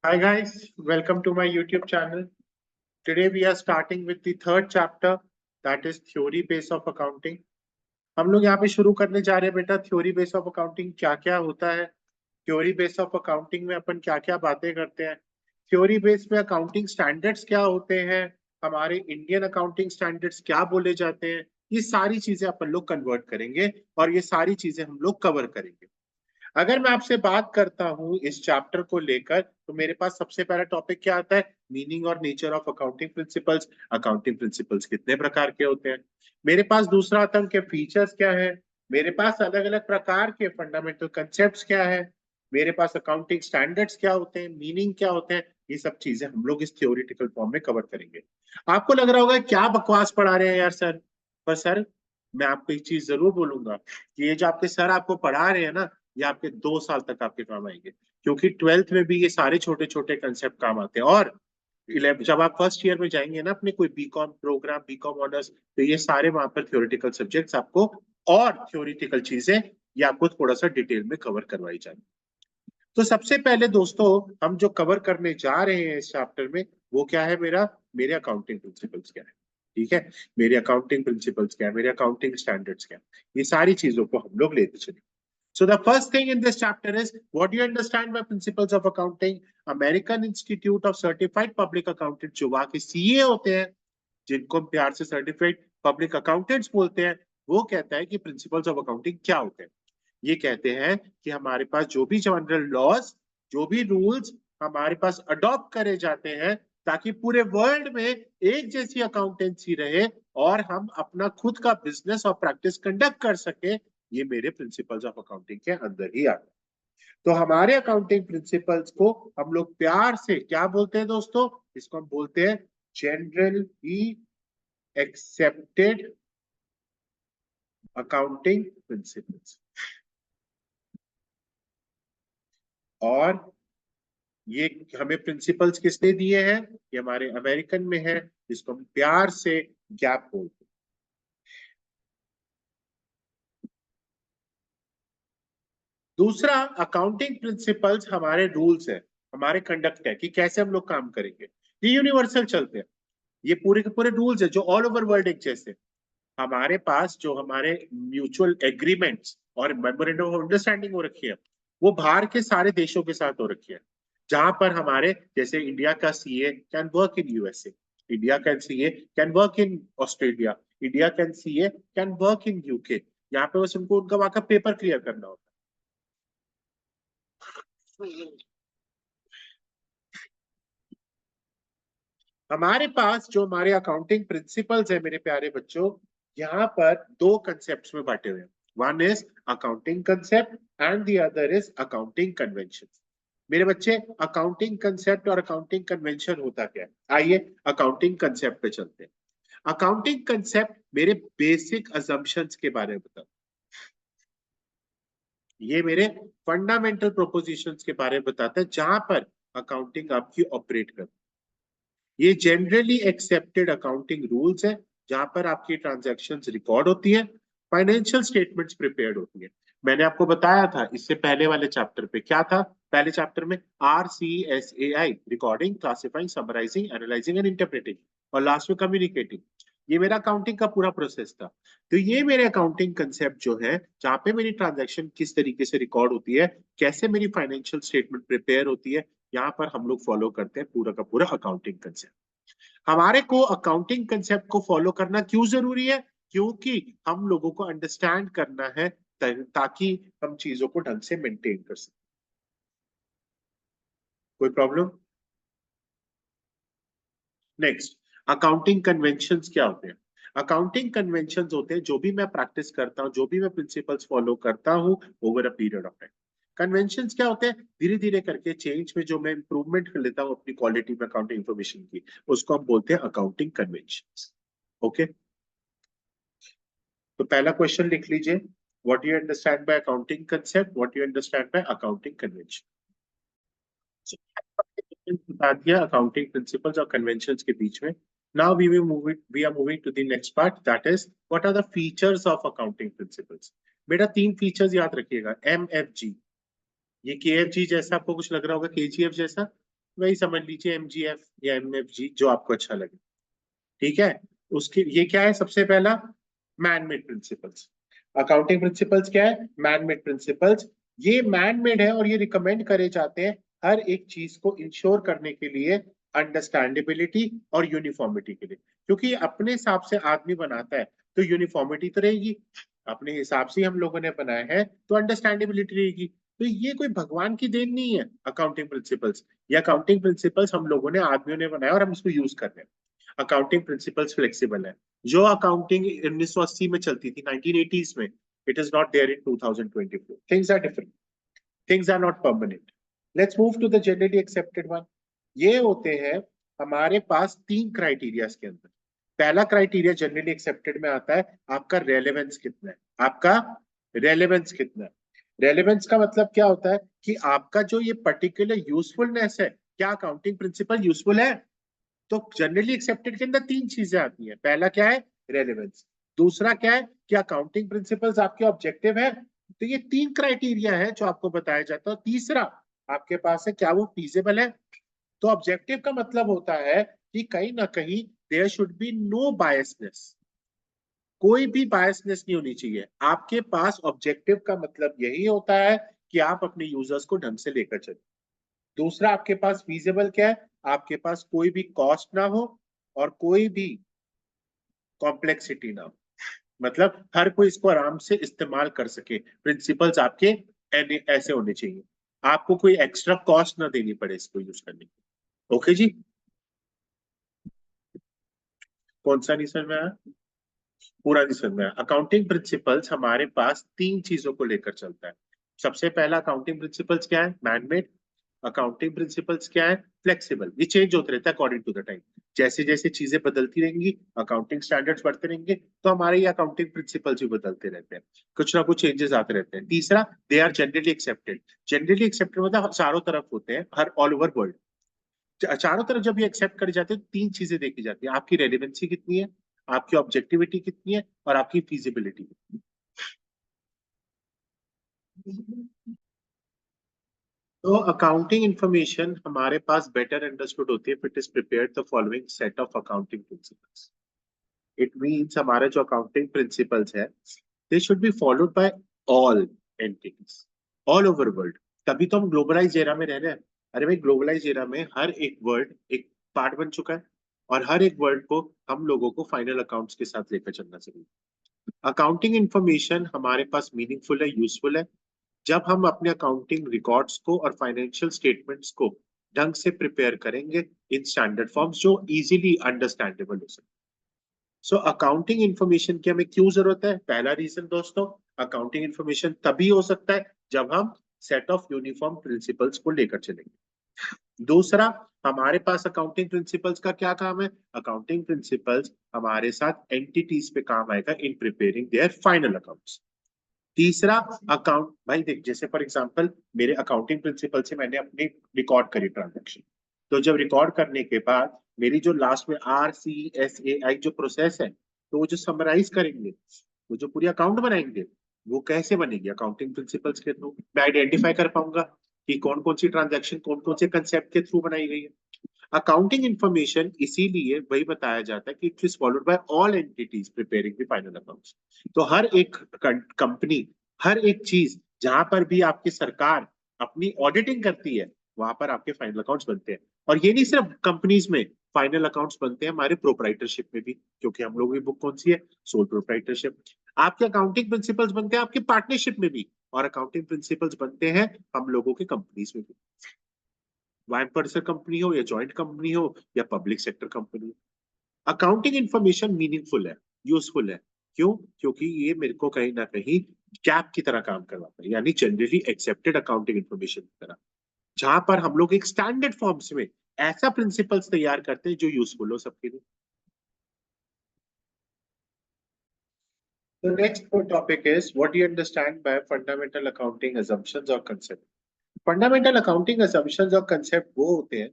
Hi guys, welcome to my YouTube channel. Today we are starting with the third chapter, that is theory base of accounting. हम लोग यहाँ पे शुरू करने जा रहे हैं बेटा थ्योरी बेस ऑफ अकाउंटिंग क्या क्या होता है, थ्योरी बेस ऑफ अकाउंटिंग में अपन क्या क्या बातें करते हैं, थ्योरी बेस में अकाउंटिंग स्टैंडर्ड्स क्या होते हैं, हमारे इंडियन अकाउंटिंग स्टैंडर्ड्स क्या बोले जाते हैं, ये सारी चीजें अपन लोग कन्वर्ट करेंगे और ये सारी चीजें हम लोग कवर करेंगे। अगर मैं आपसे बात करता हूं इस चैप्टर को लेकर तो मेरे पास सबसे पहला टॉपिक क्या आता है, मीनिंग और nature of accounting principles. Accounting principles कितने प्रकार के होते हैं। मेरे पास दूसरा आता है उनके फीचर्स क्या है। मेरे पास अलग अलग प्रकार के फंडामेंटल कंसेप्ट क्या है। मेरे पास अकाउंटिंग स्टैंडर्ड्स क्या होते हैं, मीनिंग क्या होते हैं। ये सब चीजें हम लोग इस थियोरिटिकल फॉर्म में कवर करेंगे। आपको लग रहा होगा क्या बकवास पढ़ा रहे हैं यार सर, पर सर मैं आपको एक चीज जरूर बोलूंगा कि ये जो आपके सर आपको पढ़ा रहे हैं ना, ये आपके 2 साल तक आपके काम आएंगे, क्योंकि ट्वेल्थ में भी ये सारे छोटे छोटे कंसेप्ट काम आते हैं। और जब आप फर्स्ट ईयर में जाएंगे ना अपने कोई बीकॉम प्रोग्राम, बीकॉम ऑनर्स, तो ये सारे वहां पर थ्योरेटिकल सब्जेक्ट्स आपको और थ्योरेटिकल चीजें ये आपको थोड़ा सा डिटेल में कवर करवाई जाएगी। तो सबसे पहले दोस्तों हम जो कवर करने जा रहे हैं इस चैप्टर में वो क्या है, मेरे अकाउंटिंग प्रिंसिपल्स क्या है। ठीक है, मेरे अकाउंटिंग प्रिंसिपल्स क्या है, मेरे अकाउंटिंग स्टैंडर्ड्स क्या है, ये सारी चीजों को हम लोग लेते चलेंगे। So the first thing in this chapter is what do you understand by principles of accounting? American Institute of Certified Public Accountants जो वहाँ के सीए होते हैं, जिनको हम प्यार से सर्टिफाइड पब्लिक अकाउंटेंट्स बोलते हैं, वो कहता है कि प्रिंसिपल्स ऑफ अकाउंटिंग क्या होते हैं। ये कहते हैं कि हमारे पास जो भी जनरल लॉज, जो भी रूल्स हमारे पास अडॉप्ट करे जाते हैं ताकि पूरे वर्ल्ड में एक जैसी अकाउंटेंसी रहे और हम अपना खुद का बिजनेस और प्रैक्टिस कंडक्ट कर सके, ये मेरे प्रिंसिपल्स ऑफ अकाउंटिंग के अंदर ही आता है। तो हमारे अकाउंटिंग प्रिंसिपल्स को हम लोग प्यार से क्या बोलते हैं दोस्तों, इसको हम बोलते हैं जनरली एक्सेप्टेड अकाउंटिंग प्रिंसिपल्स। और ये हमें प्रिंसिपल्स किसने दिए हैं, ये हमारे अमेरिकन में है, जिसको हम प्यार से गैप बोलते हैं। दूसरा, अकाउंटिंग प्रिंसिपल्स हमारे रूल्स है, हमारे कंडक्ट है कि कैसे हम लोग काम करेंगे। ये यूनिवर्सल चलते हैं, ये पूरे के पूरे रूल्स है जो ऑल ओवर वर्ल्ड एक जैसे। हमारे पास जो हमारे म्यूचुअल एग्रीमेंट्स और मेमोरेंडम ऑफ अंडरस्टैंडिंग हो रखी है, वो बाहर के सारे देशों के साथ हो रखी है। जहां पर हमारे जैसे इंडिया का CA can work in USA, India can CA can work in Australia, India can CA can work in UK. यहाँ पे बस उनको उनका वहां का पेपर क्लियर करना होता है। हमारे पास जो हमारे अकाउंटिंग प्रिंसिपल्स है मेरे प्यारे बच्चों, यहाँ पर दो कंसेप्ट में बांटे हुए हैं। One is accounting concept and the other is accounting convention. मेरे बच्चे, अकाउंटिंग कंसेप्ट और अकाउंटिंग कन्वेंशन होता क्या है, आइए अकाउंटिंग कंसेप्ट पे चलते हैं। अकाउंटिंग कंसेप्ट मेरे बेसिक अजम्पशंस के बारे में बताओ, ये मेरे फंडामेंटल प्रोपोजिशंस के बारे में बताता है जहां पर अकाउंटिंग आपकी ऑपरेट करती है। ये जनरली एक्सेप्टेड अकाउंटिंग रूल्स है जहां पर आपकी ट्रांजैक्शंस रिकॉर्ड होती है, फाइनेंशियल स्टेटमेंट्स प्रिपेयर्ड होती है। मैंने आपको बताया था इससे पहले वाले चैप्टर पे क्या था, पहले चैप्टर में RCSAI, recording, classifying, summarizing, analyzing and interpreting, और लास्ट में कम्युनिकेटिंग। ये मेरा अकाउंटिंग का पूरा प्रोसेस था। तो ये मेरे अकाउंटिंग कंसेप्ट जो है, जहाँ पे मेरी ट्रांजैक्शन किस तरीके से रिकॉर्ड होती है, कैसे मेरी फाइनेंशियल स्टेटमेंट प्रिपेयर होती है, यहाँ पर हम लोग फॉलो करते हैं पूरा का पूरा अकाउंटिंग कंसेप्ट। हमारे को अकाउंटिंग कंसेप्ट को फॉलो करना क्यों जरूरी है, क्योंकि हम लोगों को अंडरस्टैंड करना है ताकि हम चीजों को ढंग से मेंटेन कर सकें। कोई प्रॉब्लम? नेक्स्ट, अकाउंटिंग कन्वेंशंस क्या होते हैं। अकाउंटिंग कन्वेंशंस होते हैं जो भी मैं प्रैक्टिस करता हूँ, जो भी मैं प्रिंसिपल्स फॉलो करता हूँ over a period of time. Conventions क्या होते हैं, धीरे धीरे करके चेंज में जो मैं इंप्रूवमेंट कर लेता हूँ अपनी क्वालिटी में अकाउंटिंग इंफॉर्मेशन की, उसको हम बोलते हैं अकाउंटिंग कन्वेंशंस। ओके, तो पहला क्वेश्चन लिख लीजिए, what do you understand by accounting concept, what do you understand by accounting convention. बता दिया अकाउंटिंग प्रिंसिपल्स और कन्वेंशंस के बीच में। Now we are moving to the next part, that is what are the features of accounting principles. बेटा तीन features याद रखिएगा, MFG। ये KFG जैसा आपको कुछ लग रहा होगा, KGF जैसा, वही समझ लीजिए एमजीएफ या एमएफजी, जो आपको अच्छा लगे। ठीक है, उसके ये क्या है, सबसे पहला man made principles. Accounting principles क्या है, मैन मेड प्रिंसिपल्स। ये मैन मेड है और ये रिकमेंड करे जाते हैं हर एक चीज को इंश्योर करने के लिए, अंडरस्टैंडेबिलिटी और यूनिफॉर्मिटी के लिए। क्योंकि अपने हिसाब से आदमी बनाता है तो यूनिफॉर्मिटी तो रहेगी, अपने हिसाब से हम लोगों ने बनाया है तो अंडरस्टैंडेबिलिटी रहेगी। तो ये कोई भगवान की देन नहीं है अकाउंटिंग प्रिंसिपल्स। ये अकाउंटिंग प्रिंसिपल्स हम लोगों ने, आदमियों ने बनाया और हम इसको यूज कर रहे हैं। अकाउंटिंग प्रिंसिपल्स फ्लेक्सिबल है। जो अकाउंटिंग 1980 में चलती थी, 1980s में, it is not there in 2024। Things are different, things are not permanent. Let's move to the generally accepted one. ये होते हैं हमारे पास तीन क्राइटेरिया के अंदर। पहला क्राइटेरिया जनरली एक्सेप्टेड में आता है, आपका रेलेवेंस कितना है। आपका रेलेवेंस कितना है। रेलेवेंस का मतलब क्या होता है कि आपका जो ये पर्टिकुलर यूजफुलनेस है, क्या अकाउंटिंग प्रिंसिपल यूजफुल है। तो जनरली एक्सेप्टेड के अंदर तीन चीजें आती हैं। पहला क्या है, रेलेवेंस। दूसरा क्या है कि अकाउंटिंग प्रिंसिपल्स आपके ऑब्जेक्टिव है। तो ये तीन क्राइटेरिया है जो आपको बताया जाता है। तीसरा आपके पास है, क्या वो फीजिबल है। तो ऑब्जेक्टिव का मतलब होता है कि कहीं ना कहीं there should be no biasness, कोई भी बायसनेस नहीं होनी चाहिए आपके पास। ऑब्जेक्टिव का मतलब यही होता है कि आप अपने यूजर्स को ढंग से लेकर चले। दूसरा आपके पास फीजिबल क्या है, आपके पास कोई भी कॉस्ट ना हो और कोई भी कॉम्प्लेक्सिटी ना हो, मतलब हर कोई इसको आराम से इस्तेमाल कर सके। प्रिंसिपल्स आपके ऐसे होने चाहिए, आपको कोई एक्स्ट्रा कॉस्ट ना देनी पड़े इसको यूज करने की। ओके जी, कौन सा नहीं समझ में आया, पूरा नहीं समझ में आया। अकाउंटिंग प्रिंसिपल्स हमारे पास तीन चीजों को लेकर चलता है। सबसे पहला अकाउंटिंग प्रिंसिपल्स क्या है, मैनमेड। अकाउंटिंग प्रिंसिपल्स क्या है, फ्लेक्सिबल। ये चेंज होते रहता है अकॉर्डिंग टू द टाइम। जैसे जैसे चीजें बदलती रहेंगी, अकाउंटिंग स्टैंडर्ड्स बढ़ते रहेंगे, तो हमारे ये अकाउंटिंग प्रिंसिपल्स भी बदलते रहते हैं, कुछ ना कुछ चेंजेस आते रहते हैं। तीसरा, they are generally accepted. Generally accepted मतलब चारों तरफ होते हैं, हर ऑल ओवर वर्ल्ड। चारों तरफ जब ये एक्सेप्ट करे जाते हैं, तीन चीजें देखी जाती है, आपकी रेलिवेंसी कितनी है, आपकी ऑब्जेक्टिविटी कितनी है, और आपकी फीजिबिलिटी कितनी है। तो अकाउंटिंग इंफॉर्मेशन हमारे पास बेटर अंडरस्टूड होती है, it is prepared the following set of accounting principles. It means हमारे जो अकाउंटिंग प्रिंसिपल्स है, they should be followed by all entities all over world. तभी तो हम ग्लोबलाइज एरा में रह रहे हैं। अरे भाई, ग्लोबलाइज एरा में हर एक वर्ड एक पार्ट बन चुका है, और हर एक वर्ड को हम लोगों को फाइनल अकाउंट्स के साथ लेकर चलना चाहिए। अकाउंटिंग इंफॉर्मेशन हमारे पास मीनिंगफुल है, यूजफुल है, जब हम अपने अकाउंटिंग रिकॉर्ड्स को और फाइनेंशियल स्टेटमेंट्स को ढंग से प्रिपेयर करेंगे इन स्टैंडर्ड फॉर्म्स जो इजीली अंडरस्टैंडेबल हो सके। सो अकाउंटिंग इंफॉर्मेशन की हमें क्यों जरूरत है। पहला रीजन दोस्तों, अकाउंटिंग इंफॉर्मेशन तभी हो सकता है जब हम सेट ऑफ यूनिफॉर्म प्रिंसिपल्स को लेकर चलेंगे। दूसरा, हमारे पास अकाउंटिंग प्रिंसिपल्स का क्या काम है। अकाउंटिंग प्रिंसिपल्स हमारे साथ एंटिटीज पे काम आएगा in preparing there final accounts. तीसरा, अकाउंट भाई देख, जैसे फॉर एग्जांपल मेरे अकाउंटिंग प्रिंसिपल से मैंने अपनी रिकॉर्ड करी ट्रांजैक्शन। तो जब रिकॉर्ड करने के बाद मेरी जो लास्ट में RCSAI जो प्रोसेस है, तो वो जो समराइज करेंगे, वो जो पूरी अकाउंट बनाएंगे, वो कैसे बनेगी, अकाउंटिंग प्रिंसिपल्स के थ्रू। मैं आइडेंटिफाई कर पाऊंगा कि कौन कौन सी ट्रांजैक्शन कौन कौन से कंसेप्ट के थ्रू बनाई गई है। अकाउंटिंग इंफॉर्मेशन इसीलिए वही बताया जाता है कि it is followed by all entities preparing the final accounts. तो हर एक कंपनी, हर एक चीज जहां पर भी आपकी सरकार अपनी ऑडिटिंग करती है, वहां पर आपके फाइनल अकाउंट्स बनते हैं। और ये नहीं सिर्फ कंपनीज में फाइनल अकाउंट्स बनते हैं, हमारे प्रोप्राइटरशिप में भी, क्योंकि हम लोगों की बुक कौन सी है, सोल प्रोप्राइटरशिप। आपके अकाउंटिंग प्रिंसिपल्स बनते हैं आपके पार्टनरशिप में भी, और अकाउंटिंग प्रिंसिपल्स बनते हैं हम लोगों के कंपनीज में भी, वाइम पर्सन कंपनी हो या जॉइंट कंपनी हो या पब्लिक सेक्टर कंपनी हो। अकाउंटिंग इंफॉर्मेशन मीनिंगफुल है, यूजफुल है। क्यों, क्योंकि ये मेरे को कहीं ना कहीं गैप की तरह काम करवाता है, यानी जनरली एक्सेप्टेड अकाउंटिंग इंफॉर्मेशन की तरह, जहां पर हम लोग एक स्टैंडर्ड फॉर्म्स में ऐसा प्रिंसिपल्स तैयार करते हैं जो यूजफुल हो सबके लिए। The next topic is what do you understand by fundamental accounting assumptions or concept. Fundamental accounting assumptions और कंसेप्ट वो होते हैं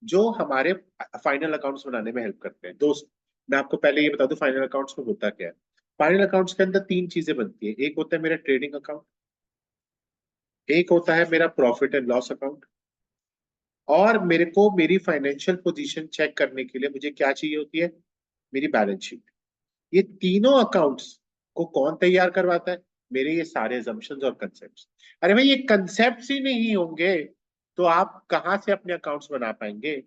जो हमारे फाइनल अकाउंट्स बनाने में हेल्प करते हैं। दोस्त, मैं आपको पहले ये बता दूं फाइनल अकाउंट्स में होता क्या है। फाइनल अकाउंट्स के अंदर तीन चीजें बनती है। एक होता है मेरा ट्रेडिंग अकाउंट, एक होता है मेरा प्रॉफिट एंड लॉस अकाउंट, और मेरे को मेरी फाइनेंशियल पोजीशन चेक करने के लिए मुझे क्या चाहिए होती है, मेरी बैलेंस शीट। ये तीनों अकाउंट्स को कौन तैयार करवाता है, मेरे ये सारे assumptions और कंसेप्ट। अरे भाई ये कंसेप्ट ही नहीं होंगे तो आप कहाँ से अपने अकाउंट्स बना पाएंगे।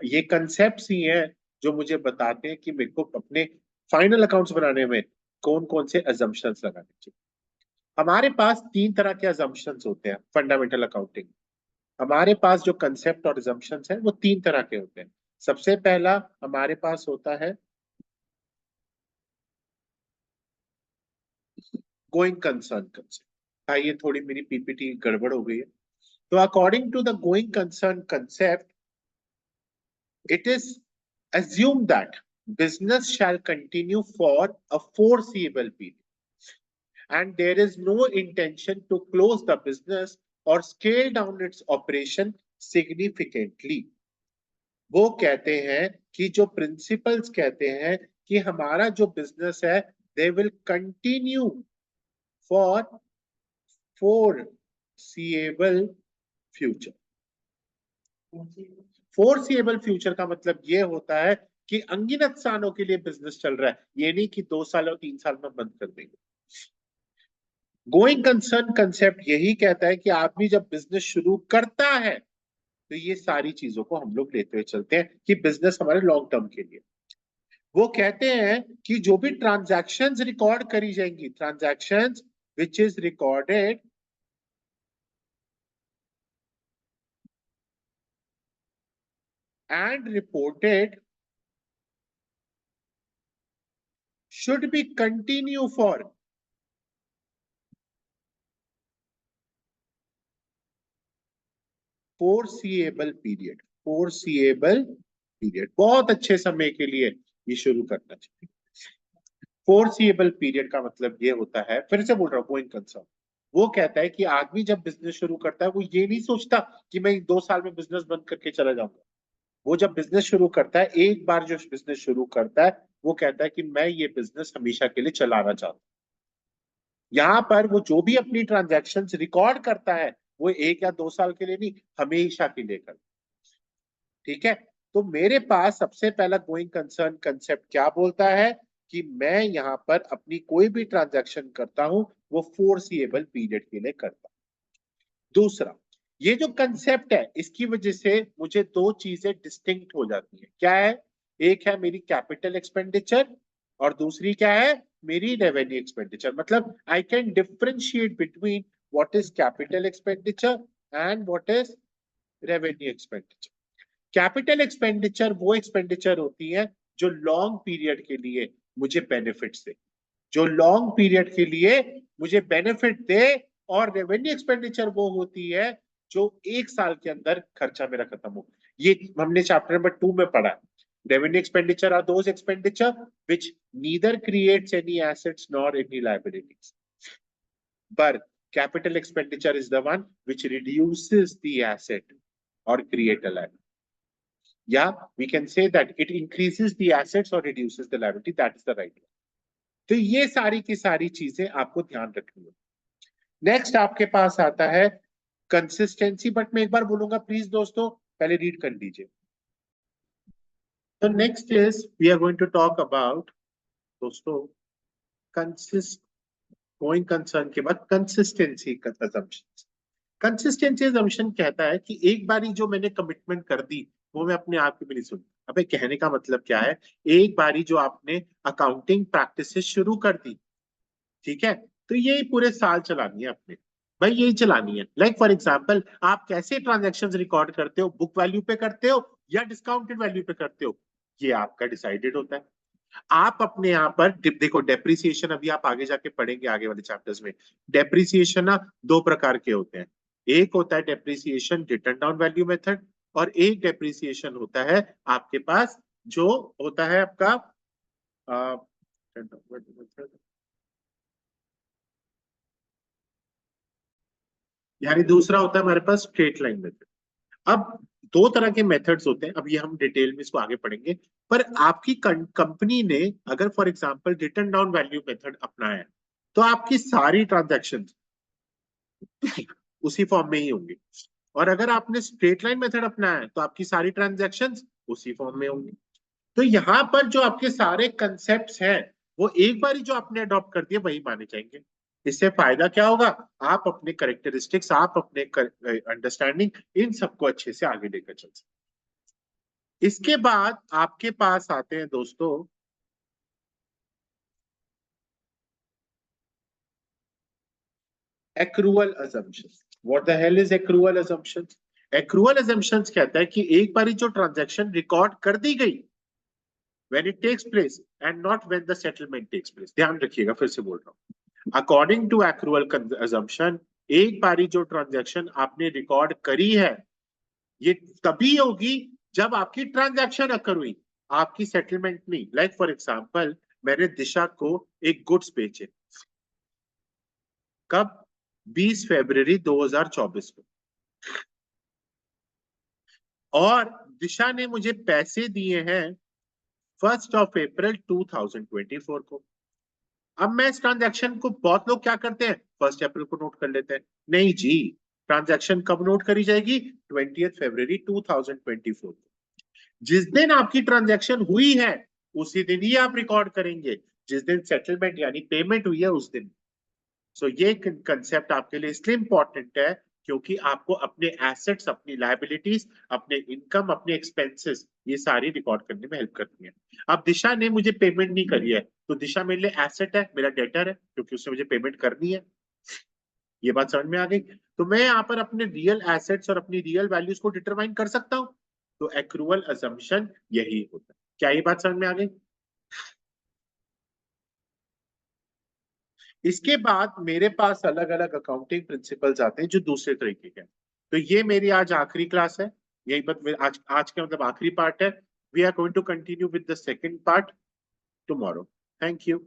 ये कंसेप्ट ही हैं जो मुझे बताते हैं कि मेरे को अपने फाइनल अकाउंट्स बनाने में कौन कौन से assumptions लगाने चाहिए। हमारे पास तीन तरह के assumptions होते हैं फंडामेंटल अकाउंटिंग। हमारे पास जो कंसेप्ट और assumptions हैं वो तीन तरह के होते हैं। सबसे पहला हमारे पास होता है गोइंग कंसर्न कंसेप्ट। भाई ये थोड़ी मेरी पीपीटी गड़बड़ हो गई है। तो according to the going concern concept, it is assumed that business shall continue for a foreseeable period and there is no intention to close the business or scale down its operation significantly। वो कहते हैं कि जो principles कहते हैं कि हमारा जो बिजनेस है they will continue for foreseeable future. Foreseeable future का मतलब ये होता है कि अनगिनत सालों के लिए बिजनेस चल रहा है, ये नहीं कि 2 साल और 3 साल में बंद कर देंगे। गोइंग कंसर्न कंसेप्ट यही कहता है कि आदमी जब बिजनेस शुरू करता है तो ये सारी चीजों को हम लोग लेते हुए चलते हैं कि बिजनेस हमारे लॉन्ग टर्म के लिए। वो कहते हैं कि जो भी ट्रांजैक्शंस रिकॉर्ड करी जाएंगी, transactions which is recorded and reported should be continue for foreseeable period। foreseeable period, बहुत अच्छे समय के लिए ये शुरू करना चाहिए। फोरसीएबल पीरियड का मतलब ये होता है, फिर से बोल रहा हूँ, गोइंग कंसर्न वो कहता है कि आदमी जब बिजनेस शुरू करता है वो ये नहीं सोचता कि मैं 2 साल में बिजनेस बंद करके चला जाऊंगा। वो जब बिजनेस शुरू करता है, एक बार जो बिजनेस शुरू करता है वो कहता है कि मैं ये बिजनेस हमेशा के लिए चलाना चाहता हूँ। यहाँ पर वो जो भी अपनी ट्रांजैक्शन रिकॉर्ड करता है वो 1 या 2 साल के लिए नहीं, हमेशा के लिए करता है। ठीक है, तो मेरे पास सबसे पहला गोइंग कंसर्न कंसेप्ट क्या बोलता है कि मैं यहाँ पर अपनी कोई भी ट्रांजैक्शन करता हूं वो फोरसीएबल पीरियड के लिए करता हूं। दूसरा, ये जो कंसेप्ट है इसकी वजह से मुझे दो चीजें डिस्टिंक्ट हो जाती है। क्या है, एक है मेरी कैपिटल एक्सपेंडिचर और दूसरी क्या है, मेरी रेवेन्यू एक्सपेंडिचर। मतलब I can differentiate between what is capital expenditure and what is revenue expenditure. Capital expenditure वो एक्सपेंडिचर होती है जो लॉन्ग पीरियड के लिए मुझे बेनिफिट दे, जो लॉन्ग पीरियड के लिए मुझे बेनिफिट दे। और रेवेन्यू एक्सपेंडिचर वो होती है जो 1 साल के अंदर खर्चा मेरा खत्म हो। ये हमने चैप्टर नंबर 2 में पढ़ा है। Revenue expenditure are those expenditure which neither creates any assets nor any liabilities, but capital expenditure is the one which reduces the asset or create a liability. Yeah, we can say that it increases the assets or reduces the liability, that is the right one। तो ये सारी की सारी चीजें आपको ध्यान रखनी है। नेक्स्ट आपके पास आता है कंसिस्टेंसी, बट मैं एक बार बोलूंगा प्लीज दोस्तों पहले रीड कर लीजिए। तो next is we are going to talk about दोस्तों कंसिस्ट गोइंग कंसर्न के बाद कंसिस्टेंसी का assumptions। कंसिस्टेंसी assumption कहता है कि एक बारी जो मैंने कमिटमेंट कर दी वो मैं अपने आप की भी नहीं सुनी। अबे कहने का मतलब क्या है, एक बारी जो आपने अकाउंटिंग प्रैक्टिसेस शुरू कर दी, ठीक है, तो ये पूरे साल चलानी है अपने, भाई यही चलानी है। लाइक फॉर एग्जांपल, आप कैसे ट्रांजैक्शंस रिकॉर्ड करते हो, बुक वैल्यू पे करते हो या डिस्काउंटेड वैल्यू पे करते हो, ये आपका डिसाइडेड होता है। आप अपने यहाँ पर देखो डेप्रिसिएशन, अभी आप आगे जाके पढ़ेंगे आगे वाले चैप्टर्स में। डेप्रिसिएशन ना दो प्रकार के होते हैं, एक होता है depreciation return down value method और एक डेप्रिसिएशन होता है आपके पास जो होता है आपका यानी दूसरा होता है हमारे पास स्ट्रेट लाइन मेथड। अब दो तरह के मेथड्स होते हैं, अब ये हम डिटेल में इसको आगे पढ़ेंगे। पर आपकी कंपनी ने अगर for example return down value method अपनाया है तो आपकी सारी ट्रांजैक्शन उसी फॉर्म में ही होंगी। और अगर आपने स्ट्रेट लाइन मेथड अपनाया है तो आपकी सारी ट्रांजैक्शंस उसी फॉर्म में होंगी। तो यहाँ पर जो आपके सारे कंसेप्ट्स हैं वो एक बार ही जो आपने अडॉप्ट कर दिए वही माने जाएंगे। इससे फायदा क्या होगा, आप अपने करेक्टरिस्टिक्स, आप अपने अंडरस्टैंडिंग, इन सबको अच्छे से आगे लेकर चल सकते। इसके बाद आपके पास आते हैं दोस्तों accrual assumptions. What the hell is accrual assumptions? Accrual assumptions कहता है कि एक बारी जो ट्रांजैक्शन रिकॉर्ड कर दी गई when it takes place and not when the settlement takes place. ध्यान रखिएगा, फिर से बोल रहा हूँ। According to accrual assumption, एक बारी जो ट्रांजैक्शन आपने रिकॉर्ड करी है ये तभी होगी जब आपकी ट्रांजैक्शन अकर हुई, आपकी सेटलमेंट नहीं। लाइक फॉर एग्जांपल, मैंने दिशा को एक गुड्स बेचे, कब? 20 फरवरी 2024 को, और दिशा ने मुझे पैसे दिए हैं 1 अप्रैल 2024 को। अब मैं इस ट्रांजैक्शन को, बहुत लोग क्या करते हैं 1 अप्रैल को नोट कर लेते हैं, नहीं जी, ट्रांजैक्शन कब नोट करी जाएगी? 20 फरवरी 2024 को। जिस दिन आपकी ट्रांजैक्शन हुई है उसी दिन ही आप रिकॉर्ड करेंगे, जिस दिन सेटलमेंट यानी पेमेंट हुई है उस दिन। सो ये कंसेप्ट आपके लिए इसलिए इंपॉर्टेंट है क्योंकि आपको अपने एसेट्स, अपनी लायबिलिटीज, अपने इनकम, अपने एक्सपेंसेस, ये सारी रिकॉर्ड करने में हेल्प करती है। अब दिशा ने मुझे पेमेंट नहीं करी है तो दिशा मेरे लिए एसेट है, मेरा डेटर है, क्योंकि उसने मुझे पेमेंट करनी है। ये बात समझ में आ गई? तो मैं यहाँ पर अपने रियल एसेट्स और अपनी रियल वैल्यूज को डिटरमाइन कर सकता हूँ। तो एक्रूअल असम्पशन यही होता है। क्या ये बात समझ में आ गई? इसके बाद मेरे पास अलग अलग अकाउंटिंग प्रिंसिपल्स आते हैं जो दूसरे तरीके के हैं। तो ये मेरी आज आखिरी क्लास है, यही बात आज का मतलब आखिरी पार्ट है। We are going to continue with the second part tomorrow. Thank you.